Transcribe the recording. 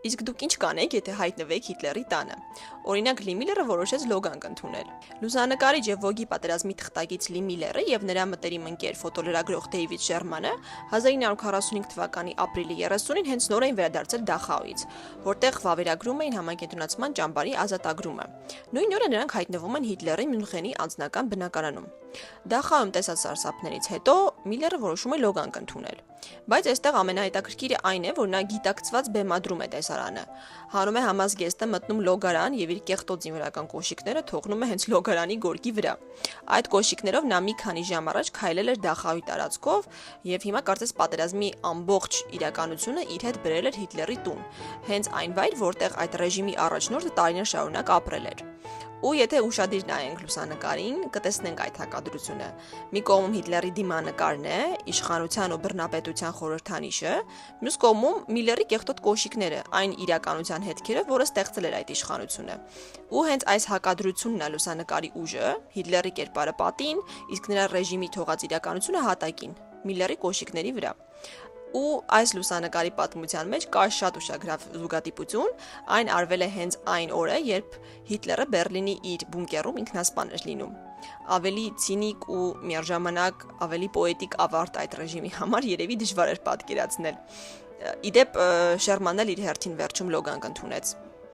Իսկ դուք ինչ կանեք, եթե հայտնվեք Հիտլերի տանը։ Օրինակ Լի Միլլերը որոշեց լոգանք ընդունել։ Լուսանկարիչ եւ Vogue-ի պատերազմի թղթակից Լի Միլլերը եւ նրա մտերիմ ընկեր ֆոտոլրագրող Դեյվիդ Շերմանը 1945 թվականի ապրիլի 30-ին հենց նոր էին վերադարձել Դախաուից, որտեղ վավերագրում էին համակենտրոնացման ճամբարի ազատագրումը։ Նույն օրը նրանք հայտնվում են Հիտլերի Մյունխենի անձնական բնակարանում։ Դախաում տեսած սարսափներից հետո Միլլերը որոշում է լոգանք ընդունել։ Բայց այստեղ ամենահետաքրքիրը այն է, որ նա գիտակցված բեմադրում է տեսարանը։ Հանում է համազգեստը, մտնում լոգարան եւ իր կեղտոտ զինվորական կոշիկները թողնում է հենց լոգարանի գորգի վրա։ Այդ կոշիկներով նա մի քանի ժամ առաջ քայլել էր Դախաուի տարածքով եւ հիմա կարծես պատերազմի ամբողջ իրականությունը իր հետ բերել էր Հիտլերի տուն։ Հենց այն վայր, որտեղ այդ ռեժիմի առաջնորդը տարիներ շարունակ ապրել էր։ Ու եթե ուշադիր նայենք լուսանկարին, կտեսնենք այդ հակադրությունը։ Մի կողմում Հիտլերի դիմանկարն է, իշխանության ու բռնապետության խորհրդանիշը, մյուս կողմում Միլլերի կեղտոտ կոշիկները, այն իրականության հետքերը, որը ստեղծել էր այդ իշխանությունը։ Ու հենց այս հակադրությունն է լուսանկարի ուժը, Հիտլերի կերպարը պատին, իսկ նրա ռեժիմի թողած իրականությունը հատակին, Միլլերի կոշիկների վրա։ Ու այս լուսանկարի պատմության մեջ կա շատ ուշագրավ զուգադիպություն, այն արվել է հենց այն օրը, երբ Հիտլերը Բերլինի իր բունկերում ինքնասպան էր լինում։ Ավելի ցինիկ ու միաժամանակ ավելի պոետիկ ավարտ այդ ռեժիմի համար երևի դժվար էր պատկերացնել։ Իդեպ Շերմանն էլ իր հերթին վերջում լոգանք ընդունեց։